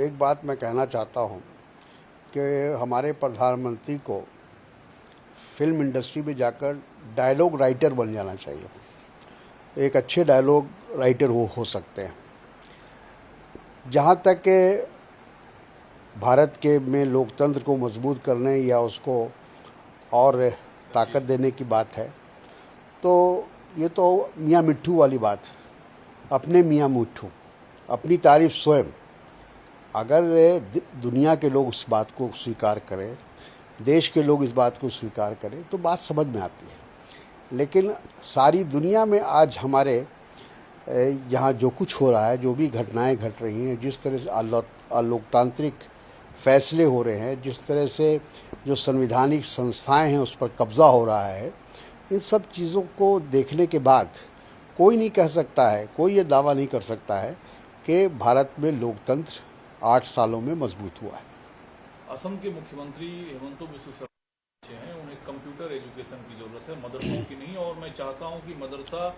एक बात मैं कहना चाहता हूँ कि हमारे प्रधानमंत्री को फिल्म इंडस्ट्री में जाकर डायलॉग राइटर बन जाना चाहिए। एक अच्छे डायलॉग राइटर वो हो सकते हैं। जहाँ तक कि भारत के में लोकतंत्र को मजबूत करने या उसको और ताकत देने की बात है, तो ये तो मियाँ मिट्ठू वाली बात, अपने मियाँ मिट्ठू, अपनी तारीफ स्वयं। अगर दुनिया के लोग इस बात को स्वीकार करें, देश के लोग इस बात को स्वीकार करें, तो बात समझ में आती है। लेकिन सारी दुनिया में आज हमारे यहाँ जो कुछ हो रहा है, जो भी घटनाएं घट रही हैं, जिस तरह से अलोकतांत्रिक फैसले हो रहे हैं, जिस तरह से जो संवैधानिक संस्थाएं हैं उस पर कब्ज़ा हो रहा है, इन सब चीज़ों को देखने के बाद कोई नहीं कह सकता है, कोई ये दावा नहीं कर सकता है कि भारत में लोकतंत्र 8 सालों में मजबूत हुआ है। असम के मुख्यमंत्री हेमंत बिस्वा शर्मा हैं, उन्हें कंप्यूटर एजुकेशन की ज़रूरत है, मदरसों की नहीं। और मैं चाहता हूं कि मदरसा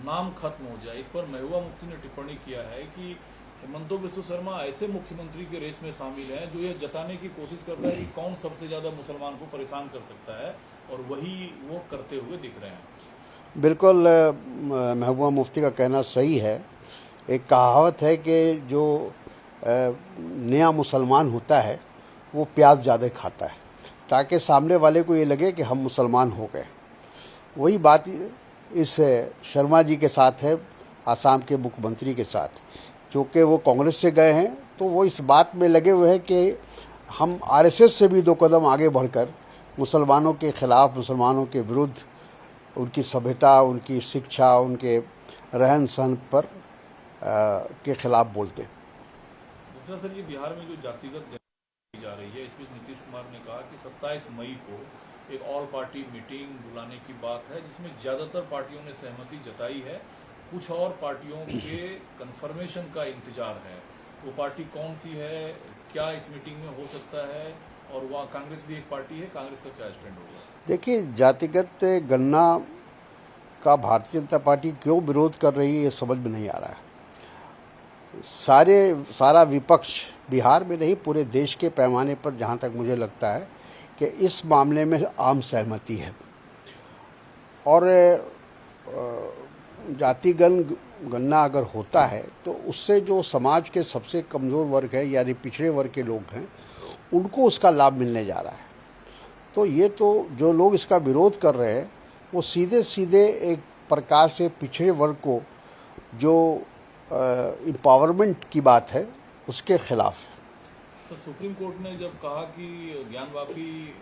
नाम खत्म हो जाए। इस पर महबूबा मुफ्ती ने टिप्पणी किया है कि हेमंत बिस्वा शर्मा ऐसे मुख्यमंत्री के रेस में शामिल हैं जो ये जताने की कोशिश करता है कि कौन सबसे ज़्यादा मुसलमान को परेशान कर सकता है, और वही वो करते हुए दिख रहे हैं। बिल्कुल महबूबा मुफ्ती का कहना सही है। एक कहावत है कि जो नया मुसलमान होता है वो प्याज ज़्यादा खाता है, ताकि सामने वाले को ये लगे कि हम मुसलमान हो गए। वही बात इस शर्मा जी के साथ है, आसाम के मुख्यमंत्री के साथ। क्योंकि वो कांग्रेस से गए हैं, तो वो इस बात में लगे हुए हैं कि हम आरएसएस से भी 2 कदम आगे बढ़कर मुसलमानों के ख़िलाफ़, मुसलमानों के विरुद्ध, उनकी सभ्यता, उनकी शिक्षा, उनके रहन सहन पर के ख़िलाफ़ बोलते हैं। दूसरा सर, ये बिहार में जो जातिगत की जा रही है, इस बीच नीतीश कुमार ने कहा कि 27 मई को एक ऑल पार्टी मीटिंग बुलाने की बात है, जिसमें ज़्यादातर पार्टियों ने सहमति जताई है। कुछ और पार्टियों के कंफर्मेशन का इंतजार है। वो पार्टी कौन सी है, क्या इस मीटिंग में हो सकता है? और वहाँ कांग्रेस भी एक पार्टी है, कांग्रेस का क्या स्टैंड होगा? देखिए, जातिगत गणना का भारतीय जनता पार्टी क्यों विरोध कर रही है, ये समझ में नहीं आ रहा है। सारा विपक्ष बिहार में नहीं, पूरे देश के पैमाने पर, जहाँ तक मुझे लगता है कि इस मामले में आम सहमति है। और जाति गणना अगर होता है तो उससे जो समाज के सबसे कमज़ोर वर्ग है, यानी पिछड़े वर्ग के लोग हैं, उनको उसका लाभ मिलने जा रहा है। तो ये तो जो लोग इसका विरोध कर रहे हैं वो सीधे सीधे एक प्रकार से पिछड़े वर्ग को जो एम्पावरमेंट की बात है उसके खिलाफ है। तो सुप्रीम कोर्ट ने जब कहा कि ज्ञानवापी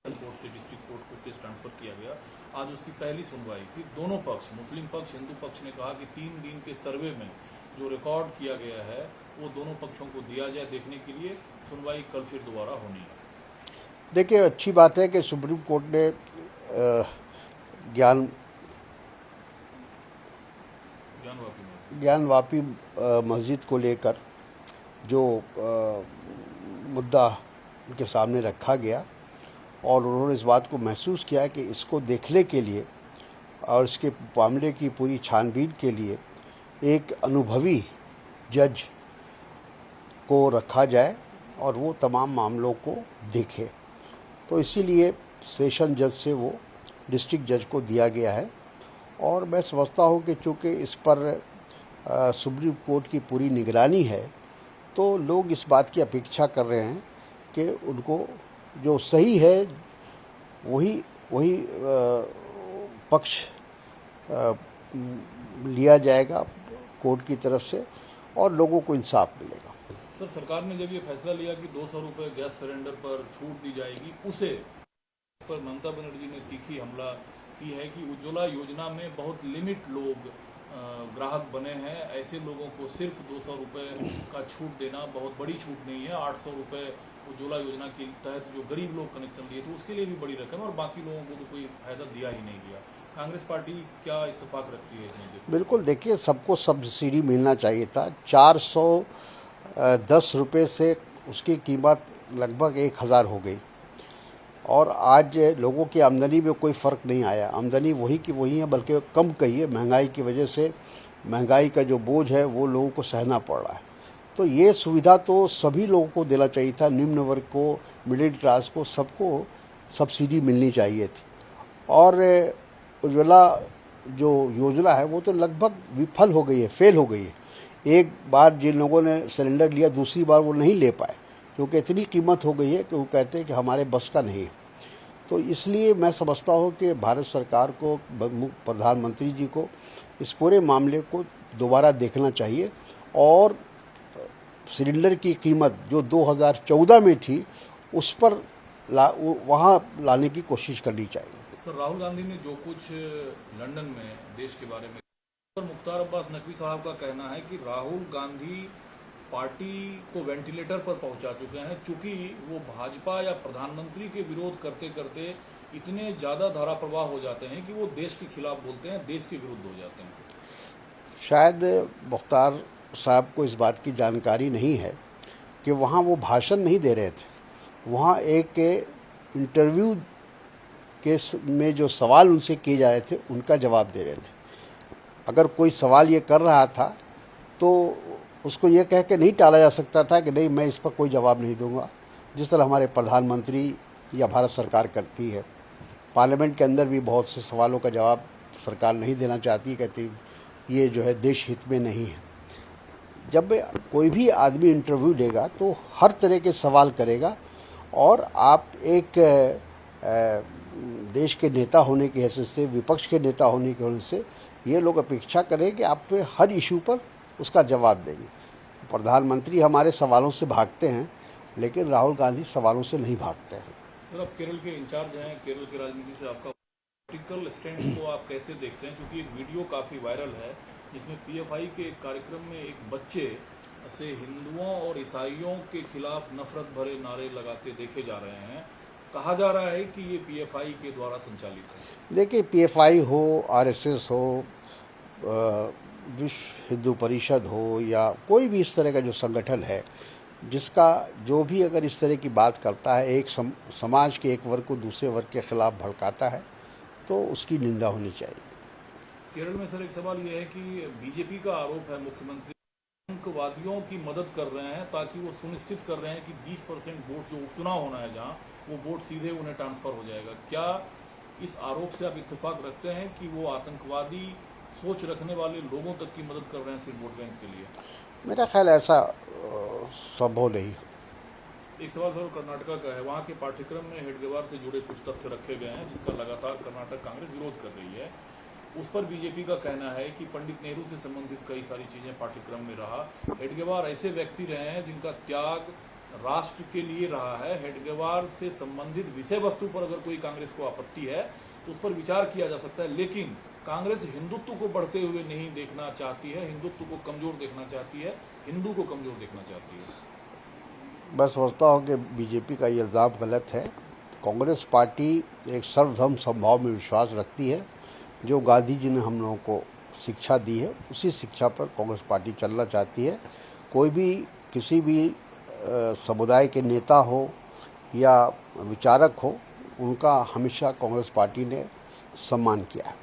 कोर्ट से डिस्ट्रिक्ट कोर्ट को केस ट्रांसफर किया गया, आज उसकी पहली सुनवाई थी। दोनों पक्ष, मुस्लिम पक्ष, हिंदू पक्ष ने कहा कि 3 दिन के सर्वे में जो रिकॉर्ड किया गया है वो दोनों पक्षों को दिया जाए देखने के लिए। सुनवाई कल फिर दोबारा होनी है। देखिए, अच्छी बात है कि सुप्रीम कोर्ट ने ज्ञानवापी मस्जिद को लेकर जो मुद्दा उनके सामने रखा गया, और उन्होंने इस बात को महसूस किया कि इसको देखने के लिए और इसके मामले की पूरी छानबीन के लिए एक अनुभवी जज को रखा जाए और वो तमाम मामलों को देखे। तो इसीलिए सेशन जज से वो डिस्ट्रिक्ट जज को दिया गया है। और मैं समझता हूँ कि चूँकि इस पर सुप्रीम कोर्ट की पूरी निगरानी है, तो लोग इस बात की अपेक्षा कर रहे हैं कि उनको जो सही है वही पक्ष लिया जाएगा कोर्ट की तरफ से और लोगों को इंसाफ मिलेगा। सर, सरकार ने जब ये फैसला लिया कि 200 रुपये गैस सिलेंडर पर छूट दी जाएगी, उसे पर ममता बनर्जी ने तीखी हमला की है कि उज्ज्वला योजना में बहुत लिमिट लोग ग्राहक बने हैं। ऐसे लोगों को सिर्फ 200 रुपये का छूट देना बहुत बड़ी छूट नहीं है। 800 रुपये उज्ज्वला योजना के तहत जो गरीब लोग कनेक्शन लिए थे उसके लिए भी बड़ी रकम, और बाकी लोगों को तो कोई फायदा दिया ही नहीं गया। कांग्रेस पार्टी क्या इत्तेफाक रखती है इसमें? बिल्कुल, देखिए, सबको सब्सिडी मिलना चाहिए था। 410 रुपये से उसकी कीमत लगभग 1000 हो गई, और आज लोगों की आमदनी में कोई फ़र्क नहीं आया। आमदनी वही की वही है, बल्कि कम कही है। महंगाई की वजह से महंगाई का जो बोझ है वो लोगों को सहना पड़ रहा है। तो ये सुविधा तो सभी लोगों को देना चाहिए था, निम्न वर्ग को, मिडिल क्लास को, सबको सब्सिडी मिलनी चाहिए थी। और उज्ज्वला जो योजना है वो तो लगभग विफल हो गई है, फेल हो गई है। एक बार जिन लोगों ने सिलेंडर लिया, दूसरी बार वो नहीं ले पाए, क्योंकि इतनी कीमत हो गई है कि वो कहते हैं कि हमारे बस का नहीं है। तो इसलिए मैं समझता हूँ कि भारत सरकार को, प्रधानमंत्री जी को इस पूरे मामले को दोबारा देखना चाहिए और सिलेंडर की कीमत जो 2014 में थी उस पर वहाँ लाने की कोशिश करनी चाहिए। सर, राहुल गांधी ने जो कुछ लंदन में देश के बारे में, सर मुख्तार अब्बास नकवी साहब का कहना है कि राहुल गांधी पार्टी को वेंटिलेटर पर पहुंचा चुके हैं, चूंकि वो भाजपा या प्रधानमंत्री के विरोध करते करते इतने ज़्यादा धारा प्रवाह हो जाते हैं कि वो देश के खिलाफ बोलते हैं, देश के विरुद्ध हो जाते हैं। शायद मुख्तार साहब को इस बात की जानकारी नहीं है कि वहाँ वो भाषण नहीं दे रहे थे, वहाँ एक इंटरव्यू में जो सवाल उनसे किए जा रहे थे उनका जवाब दे रहे थे। अगर कोई सवाल ये कर रहा था तो उसको ये कह के नहीं टाला जा सकता था कि नहीं, मैं इस पर कोई जवाब नहीं दूंगा, जिस तरह हमारे प्रधानमंत्री या भारत सरकार करती है। पार्लियामेंट के अंदर भी बहुत से सवालों का जवाब सरकार नहीं देना चाहती, कहती ये जो है देश हित में नहीं है। जब कोई भी आदमी इंटरव्यू लेगा तो हर तरह के सवाल करेगा, और आप एक देश के नेता होने की हैसियत से, विपक्ष के नेता होने के से ये लोग अपेक्षा करें कि आप पे हर इशू पर उसका जवाब देंगे। प्रधानमंत्री हमारे सवालों से भागते हैं, लेकिन राहुल गांधी सवालों से नहीं भागते हैं। सर, आप केरल के इंचार्ज हैं, केरल की राजनीति से आपका पॉलिटिकल स्टैंड को आप कैसे देखते हैं? क्योंकि एक वीडियो काफ़ी वायरल है जिसमें पीएफआई के एक कार्यक्रम में एक बच्चे से हिंदुओं और ईसाइयों के खिलाफ नफरत भरे नारे लगाते देखे जा रहे हैं। कहा जा रहा है कि ये पीएफआई के द्वारा संचालित है। देखिए, पीएफआई हो, आरएसएस हो, विश्व हिंदू परिषद हो, या कोई भी इस तरह का जो संगठन है जिसका जो भी अगर इस तरह की बात करता है, एक समाज के एक वर्ग को दूसरे वर्ग के खिलाफ भड़काता है, तो उसकी निंदा होनी चाहिए। केरल में सर एक सवाल यह है कि बीजेपी का आरोप है मुख्यमंत्री आतंकवादियों की मदद कर रहे हैं, ताकि वो सुनिश्चित कर रहे हैं कि 20% वोट जो उपचुनाव होना है जहां, वो वोट सीधे उन्हें ट्रांसफर हो जाएगा। क्या इस आरोप से आप इत्तेफाक रखते हैं कि वो आतंकवादी सोच रखने वाले लोगों तक की मदद कर रहे हैं सिर्फ वोट बैंक के लिए? मेरा ख्याल ऐसा संभव नहीं। एक सवाल सर कर्नाटका का है। वहाँ के पाठ्यक्रम में हेडगेवार से जुड़े कुछ तथ्य रखे गए हैं जिसका लगातार कर्नाटक कांग्रेस विरोध कर रही है। उस पर बीजेपी का कहना है कि पंडित नेहरू से संबंधित कई सारी चीजें पाठ्यक्रम में रहा। हेडगेवार ऐसे व्यक्ति रहे हैं जिनका त्याग राष्ट्र के लिए रहा है। हेडगेवार से संबंधित विषय वस्तु पर अगर कोई कांग्रेस को आपत्ति है तो उस पर विचार किया जा सकता है, लेकिन कांग्रेस हिंदुत्व को बढ़ते हुए नहीं देखना चाहती है, हिंदुत्व को कमजोर देखना चाहती है, हिंदू को कमजोर देखना चाहती है। मैं समझता हूँ कि बीजेपी का ये इल्ज़ाम गलत है। कांग्रेस पार्टी एक सर्वधर्म समभाव में विश्वास रखती है। जो गांधी जी ने हम लोगों को शिक्षा दी है, उसी शिक्षा पर कांग्रेस पार्टी चलना चाहती है। कोई भी किसी भी समुदाय के नेता हो या विचारक हो, उनका हमेशा कांग्रेस पार्टी ने सम्मान किया है।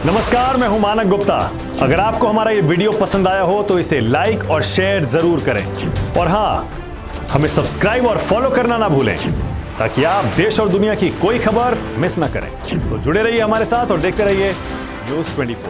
नमस्कार, मैं हूं मानक गुप्ता। अगर आपको हमारा ये वीडियो पसंद आया हो तो इसे लाइक और शेयर जरूर करें, और हाँ, हमें सब्सक्राइब और फॉलो करना ना भूलें ताकि आप देश और दुनिया की कोई खबर मिस ना करें। तो जुड़े रहिए हमारे साथ और देखते रहिए न्यूज़ 24।